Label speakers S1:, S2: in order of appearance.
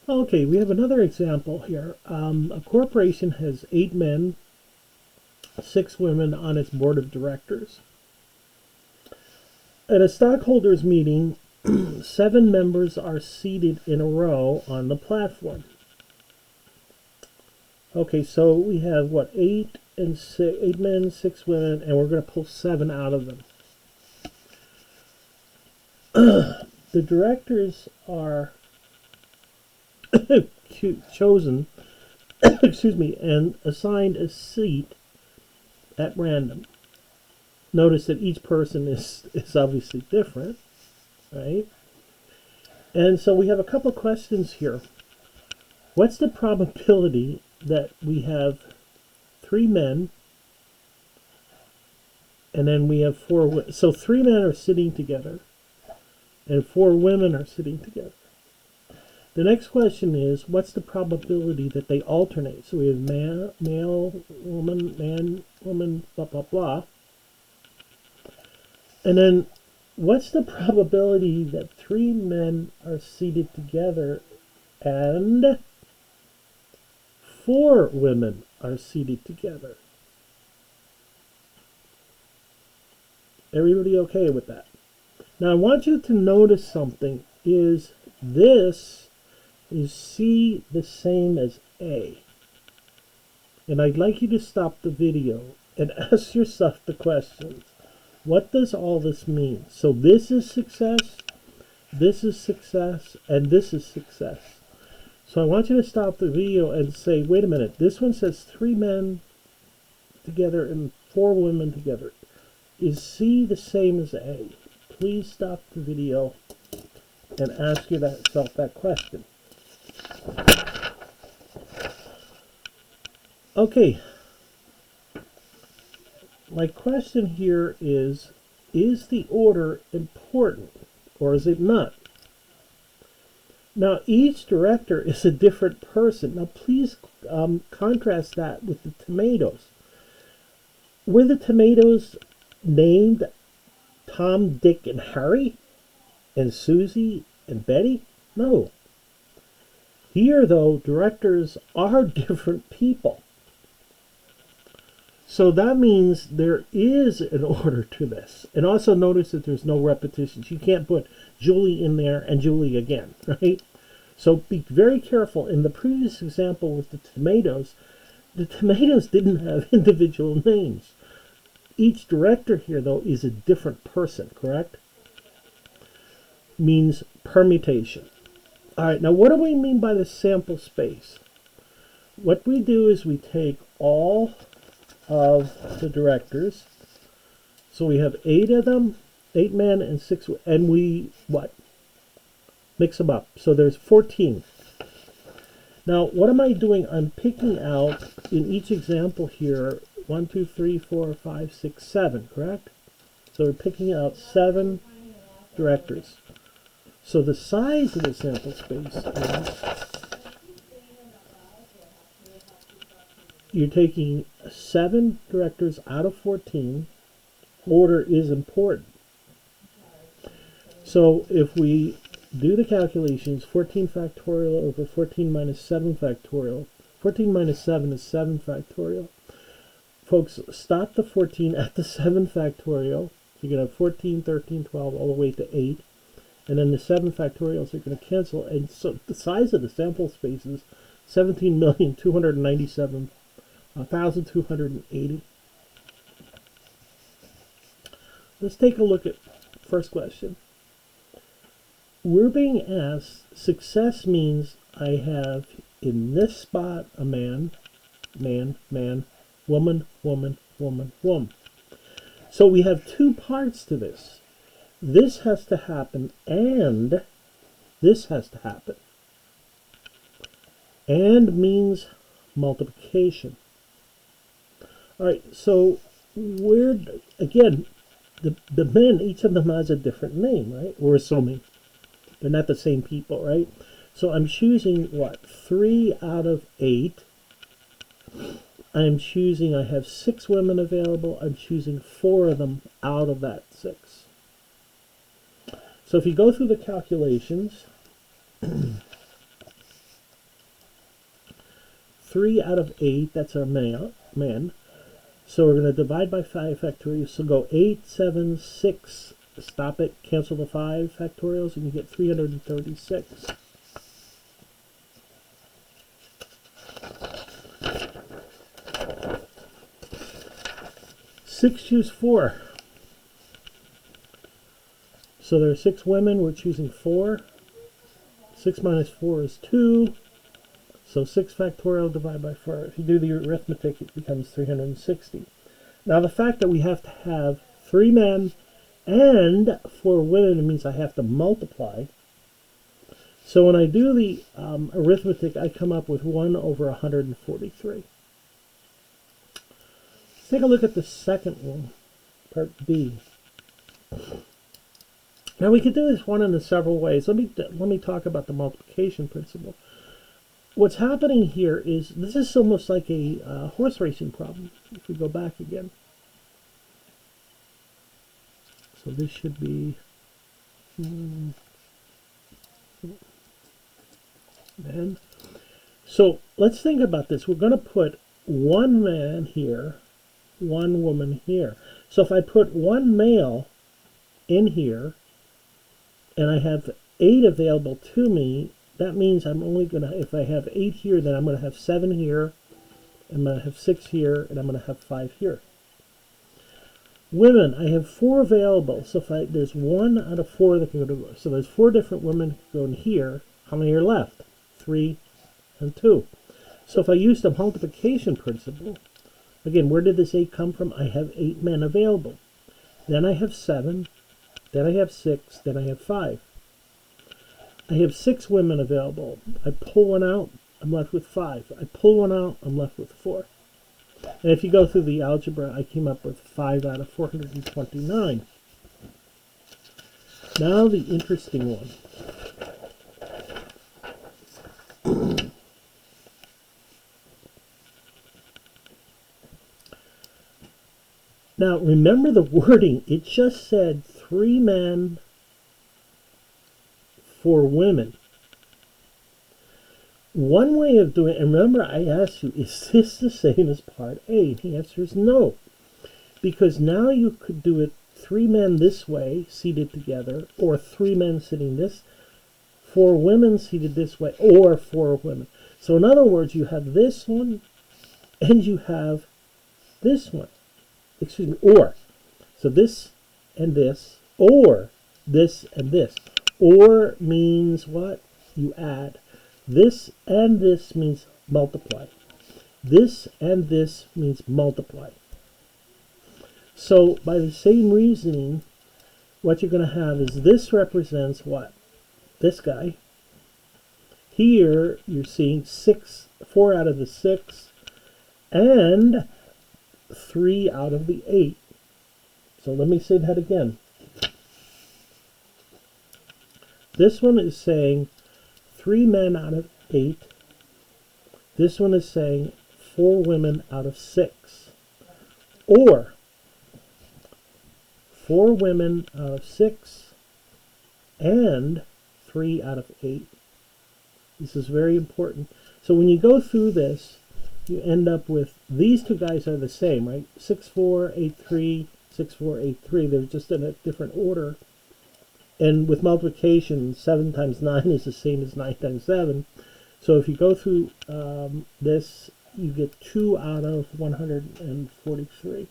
S1: Okay, we have another example here. A corporation has 8 men, 6 women on its board of directors. At a stockholders meeting, 7 members are seated in a row on the platform. Okay, so we have what, 8 men, 6 women, and we're going to pull 7 out of them. The directors are chosen, excuse me, and assigned a seat at random. Notice that each person is obviously different, right? And so we have a couple questions here. What's the probability that we have 3 men and then we have 4 women? So 3 men are sitting together and 4 women are sitting together. The next question is, what's the probability that they alternate? So we have male, woman, man, woman, blah, blah, blah. And then what's the probability that 3 men are seated together and 4 women are seated together? Everybody okay with that? Now I want you to notice something. Is C the same as A? And I'd like you to stop the video and ask yourself the questions. What does all this mean? So this is success, and this is success. So I want you to stop the video and say, wait a minute, this one says 3 men together and 4 women together. Is C the same as A? Please stop the video and ask yourself that question. Okay. My question here is the order important or is it not? Now, each director is a different person. Now, please contrast that with the tomatoes. Were the tomatoes named Tom, Dick, and Harry? And Susie and Betty? No. Here, though, directors are different people. So that means there is an order to this. And also notice that there's no repetitions. You can't put Julie in there and Julie again, right? So be very careful. In the previous example with the tomatoes didn't have individual names. Each director here, though, is a different person, correct? Means permutation. All right, now what do we mean by the sample space? What we do is we take all of the directors. So we have 8 of them, 8 men and 6, and we, what? Mix them up. So there's 14. Now, what am I doing? I'm picking out, in each example here, 1, 2, 3, 4, 5, 6, 7, correct? So we're picking out 7 directors. So the size of the sample space is, you're taking 7 directors out of 14. Order is important. So if we do the calculations, 14 factorial over 14 minus 7 factorial, 14 minus 7 is 7 factorial. Folks, stop the 14 at the 7 factorial. You're going to have 14, 13, 12, all the way to 8. And then the 7 factorials are going to cancel. And so the size of the sample space is 17,297,280. Let's take a look at first question. We're being asked, success means I have in this spot a man, man, man, woman, woman, woman, woman. So we have 2 parts to this. This has to happen and this has to happen. And means multiplication. All right, so we're, again, the men, each of them has a different name, right? We're assuming. They're not the same people, right? So I'm choosing, what, 3 out of 8. I'm choosing, I have 6 women available. I'm choosing 4 of them out of that 6. So if you go through the calculations, 3 out of 8, that's our man. So we're going to divide by 5 factorials. So go 8, 7, 6, stop it, cancel the 5 factorials, and you get 336. Six choose 4. So there are 6 women, we're choosing 4. 6 minus 4 is 2. So 6 factorial divided by 4. If you do the arithmetic, it becomes 360. Now the fact that we have to have 3 men and 4 women means I have to multiply. So when I do the arithmetic, I come up with 1 over 143. Let's take a look at the second one, part B. Now we could do this one in several ways. Let me talk about the multiplication principle. What's happening here is this is almost like a horse racing problem. If we go back again, so this should be man. So let's think about this. We're going to put 1 man here, 1 woman here. So if I put 1 male in here, and I have 8 available to me, that means I'm only going to, if I have 8 here, then I'm going to have 7 here, I'm going to have 6 here, and I'm going to have 5 here. Women, I have 4 available, so if there's 1 out of 4 that can go to, so there's 4 different women that can go in here. How many are left? 3 and 2. So if I use the multiplication principle, again, where did this 8 come from? I have 8 men available. Then I have 7, then I have 6, then I have 5. I have 6 women available. I pull 1 out, I'm left with 5. I pull 1 out, I'm left with 4. And if you go through the algebra, I came up with 5 out of 429. Now the interesting one. Now remember the wording. It just said 3 men, 4 women. One way of doing it, and remember I asked you, is this the same as part A? And the answer is no. Because now you could do it 3 men this way, seated together, or 3 men sitting this, 4 women seated this way, or 4 women. So in other words, you have this one, and you have this one. Excuse me, or. So this and this, or this and this. Or means what? You add. This and this means multiply. This and this means multiply. So by the same reasoning, what you're going to have is this represents what? This guy. Here you're seeing 4 out of the 6 and 3 out of the 8. So let me say that again. This one is saying 3 men out of 8. This one is saying 4 women out of 6. Or 4 women out of 6 and 3 out of 8. This is very important. So when you go through this, you end up with, these 2 guys are the same, right? 6, 4, 8, 3, 6, 4, 8, 3. They're just in a different order. And with multiplication, 7 times 9 is the same as 9 times 7. So if you go through this, you get 2 out of 143.